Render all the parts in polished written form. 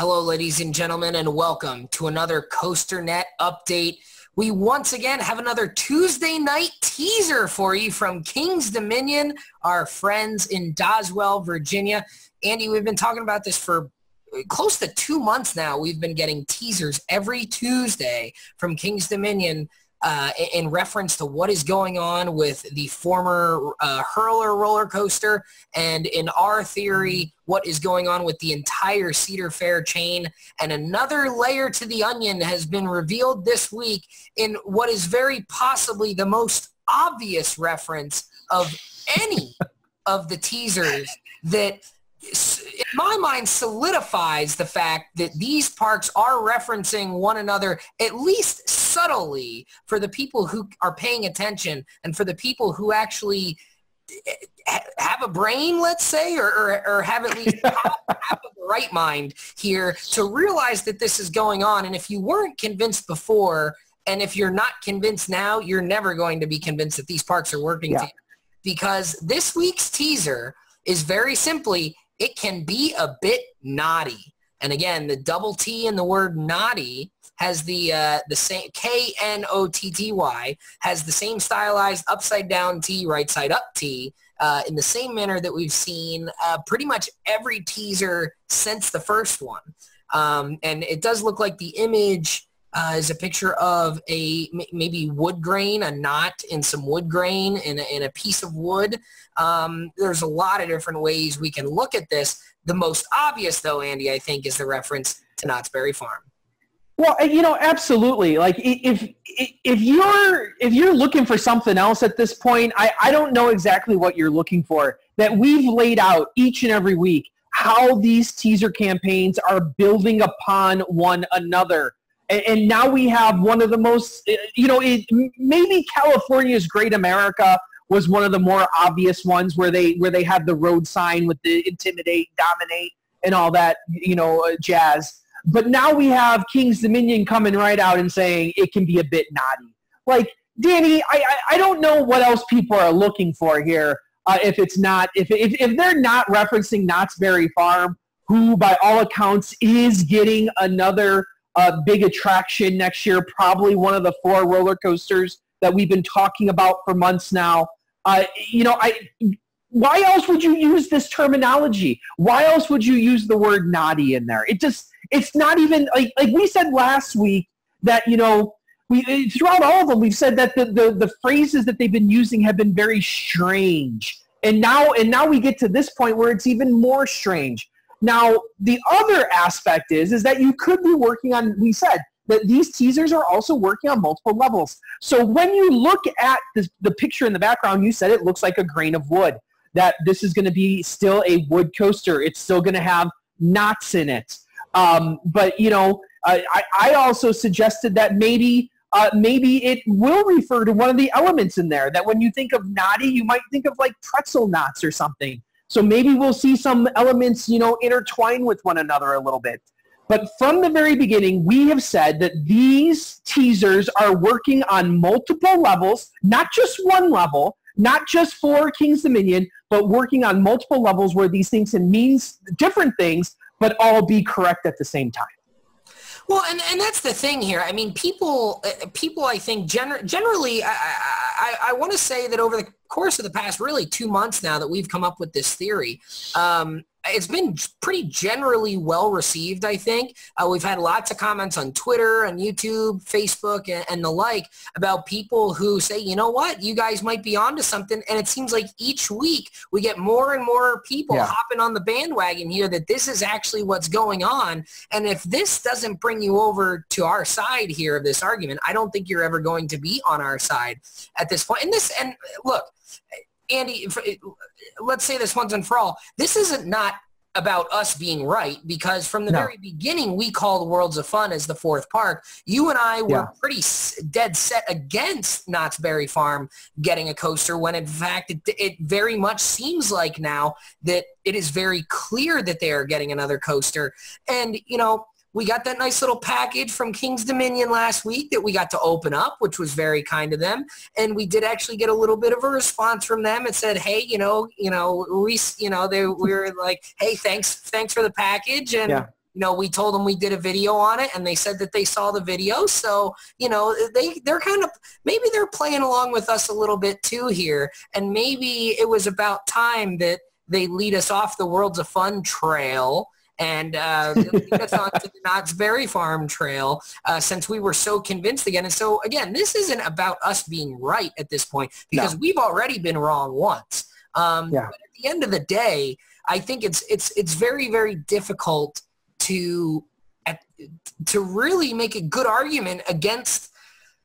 Hello, ladies and gentlemen, and welcome to another COASTER-net update. We once again have another Tuesday night teaser for you from King's Dominion, our friends in Doswell, Virginia. Andy, we've been talking about this for close to 2 months now. We've been getting teasers every Tuesday from King's Dominion in reference to what is going on with the former Hurler roller coaster, and in our theory, what is going on with the entire Cedar Fair chain. And another layer to the onion has been revealed this week in what is very possibly the most obvious reference of any of the teasers that, in my mind, solidifies the fact that these parks are referencing one another, at least subtly, for the people who are paying attention and for the people who actually have a brain, let's say, or have at least have the right mind here to realize that this is going on. And if you weren't convinced before, and if you're not convinced now, you're never going to be convinced that these parks are working together. Because this week's teaser is very simply, it can be a bit knotty. And again, the double T in the word knotty has the same, K-N-O-T-T-Y, has the same stylized upside down T, right side up T, in the same manner that we've seen pretty much every teaser since the first one. And it does look like the image is a picture of a maybe wood grain, a knot in some wood grain in a piece of wood. There's a lot of different ways we can look at this. The most obvious, though, Andy, I think, is the reference to Knott's Berry Farm. Well, you know, absolutely. Like, if you're looking for something else at this point, I don't know exactly what you're looking for. That we've laid out each and every week how these teaser campaigns are building upon one another. And now we have one of the most, maybe California's Great America was one of the more obvious ones where they have the road sign with the intimidate, dominate, and all that, jazz. But now we have King's Dominion coming right out and saying it can be a bit knotty. Like, Danny, I don't know what else people are looking for here. If they're not referencing Knott's Berry Farm, who by all accounts is getting another big attraction next year, probably one of the 4 roller coasters that we've been talking about for months now. Why else would you use this terminology? Why else would you use the word knotty in there? It's not even like we said last week that, we throughout all of them, we've said that the phrases that they've been using have been very strange. And now we get to this point where it's even more strange. Now, the other aspect is that you could be working on, we said, that these teasers are also working on multiple levels. So when you look at the picture in the background, you said it looks like a grain of wood, that this is going to be still a wood coaster. It's still going to have knots in it. But, I also suggested that maybe it will refer to one of the elements in there, that when you think of knotty, you might think of like pretzel knots or something. So maybe we'll see some elements, intertwine with one another a little bit. But from the very beginning, we have said that these teasers are working on multiple levels, not just one level, not just for King's Dominion, but working on multiple levels where these things can mean different things, but all be correct at the same time. Well, and that's the thing here. I mean, people I think, generally, I want to say that over the course of the past really 2 months now that we've come up with this theory, it's been pretty generally well received, I think. We've had lots of comments on Twitter, on YouTube, Facebook, and the like about people who say, you know what, you guys might be onto something. And it seems like each week we get more and more people hopping on the bandwagon here that this is actually what's going on. And if this doesn't bring you over to our side here of this argument, I don't think you're ever going to be on our side at this point. And look, Andy, let's say this once and for all. This isn't not about us being right, because from the very beginning, we called Worlds of Fun as the 4th park. You and I were pretty dead set against Knott's Berry Farm getting a coaster, when in fact it very much seems like now that it is very clear that they are getting another coaster. And, we got that nice little package from King's Dominion last week that we got to open up, which was very kind of them. And we did actually get a little bit of a response from them. It said, hey, we were like, hey, thanks for the package. And we told them we did a video on it, and they said that they saw the video. So, they're kind of, maybe they're playing along with us a little bit too here. And maybe it was about time that they lead us off the Worlds of Fun trail and lead us on to the Knott's Berry Farm trail, since we were so convinced again. And so, again, this isn't about us being right at this point, because we've already been wrong once. But at the end of the day, I think it's very, very difficult to really make a good argument against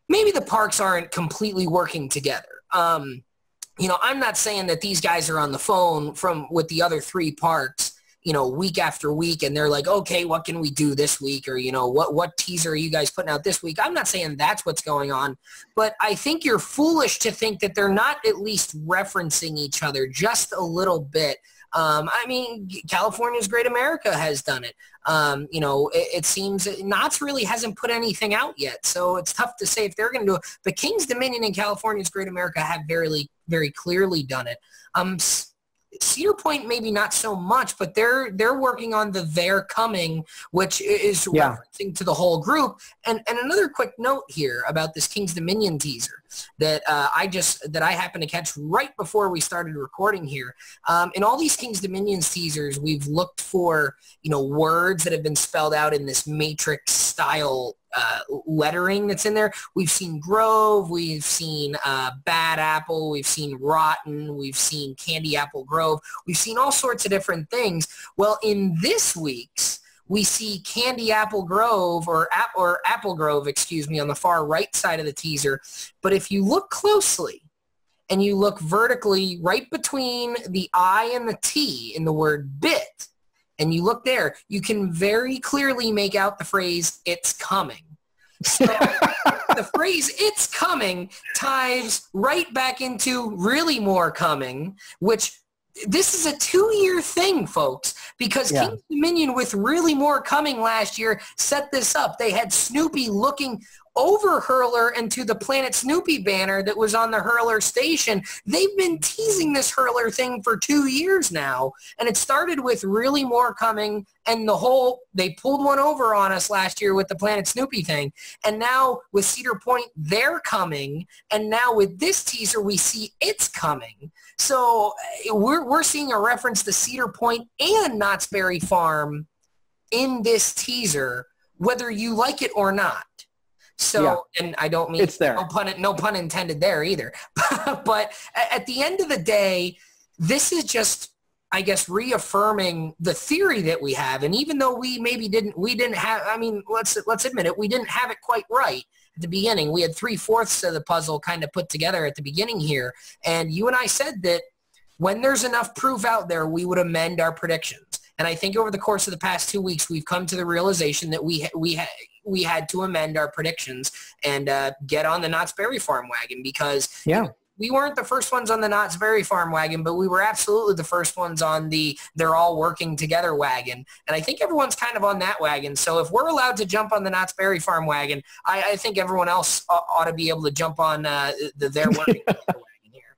maybe the parks aren't completely working together. I'm not saying that these guys are on the phone with the other 3 parks, week after week, and they're like, okay, what can we do this week? Or, what teaser are you guys putting out this week? I'm not saying that's what's going on, but I think you're foolish to think that they're not at least referencing each other just a little bit. California's Great America has done it. It seems that Knott's really hasn't put anything out yet, so it's tough to say if they're going to do it. But King's Dominion and California's Great America have very, very clearly done it. Cedar Point maybe not so much, but they're working on the They're Coming, which is referencing to the whole group. And another quick note here about this King's Dominion teaser that I happened to catch right before we started recording here. In all these King's Dominion teasers, we've looked for words that have been spelled out in this matrix style lettering that's in there. We've seen Grove, we've seen Bad Apple, we've seen Rotten, we've seen Candy Apple Grove, we've seen all sorts of different things. Well, in this week's, we see Candy Apple Grove, or Apple Grove, excuse me, on the far right side of the teaser. But if you look closely and you look vertically right between the I and the T in the word bit, and you look there, you can very clearly make out the phrase, "it's coming." So the phrase "it's coming" ties right back into really more coming, which this is a 2-year thing, folks, because King's Dominion with really more coming last year set this up. They had Snoopy looking over Hurler and to the Planet Snoopy banner that was on the Hurler station. They've been teasing this Hurler thing for 2 years now, and it started with really more coming, and they pulled one over on us last year with the Planet Snoopy thing, and now with Cedar Point, they're coming, and now with this teaser, we see it's coming. So we're seeing a reference to Cedar Point and Knott's Berry Farm in this teaser, whether you like it or not. So, and I don't mean it's there. No pun intended there either. But at the end of the day, this is just, I guess, reaffirming the theory that we have. And even though we didn't have, let's admit it, we didn't have it quite right at the beginning. We had 3/4 of the puzzle kind of put together at the beginning here. And you and I said that when there's enough proof out there, we would amend our predictions. And I think over the course of the past 2 weeks, we've come to the realization that we had to amend our predictions and get on the Knott's Berry Farm wagon, because we weren't the first ones on the Knott's Berry Farm wagon, but we were absolutely the first ones on the they're all working together wagon. And I think everyone's kind of on that wagon. So if we're allowed to jump on the Knott's Berry Farm wagon, I think everyone else ought to be able to jump on they're working together wagon here.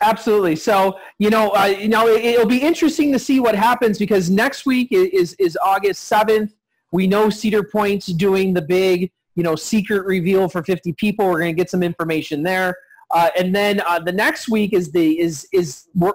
Absolutely. So, it'll be interesting to see what happens, because next week is August 7th. We know Cedar Point's doing the big, secret reveal for 50 people. We're going to get some information there. And then the next week is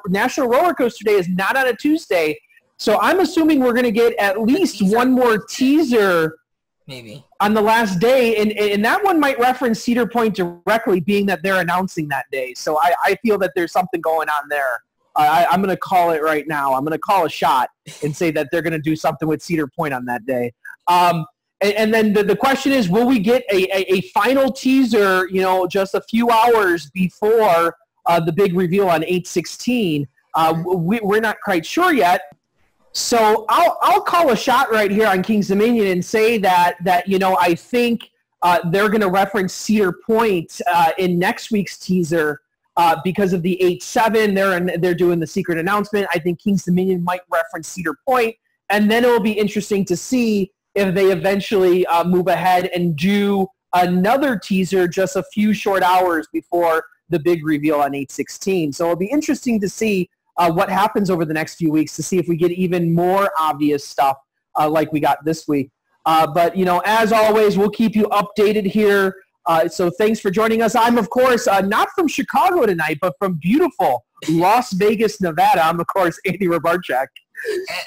National Roller Coaster Day is not on a Tuesday. So I'm assuming we're going to get at least one more teaser maybe on the last day. And that one might reference Cedar Point directly, being that they're announcing that day. So I feel that there's something going on there. I'm going to call it right now. I'm going to call a shot and say that they're going to do something with Cedar Point on that day. And then the question is, will we get a final teaser, just a few hours before the big reveal on 8/16? We're not quite sure yet. So I'll call a shot right here on King's Dominion and say that I think they're going to reference Cedar Point in next week's teaser. Because of the 8/7, they're doing the secret announcement. I think King's Dominion might reference Cedar Point, and then it will be interesting to see if they eventually move ahead and do another teaser just a few short hours before the big reveal on 8/16. So it'll be interesting to see what happens over the next few weeks, to see if we get even more obvious stuff like we got this week. But, as always, we'll keep you updated here. So thanks for joining us. I'm, of course, not from Chicago tonight, but from beautiful Las Vegas, Nevada. I'm, of course, Andy Robarchuk.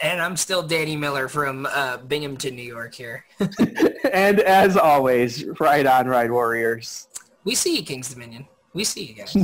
And I'm still Danny Miller from Binghamton, New York here. And as always, right on, Ride Warriors. We see you, King's Dominion. We see you guys.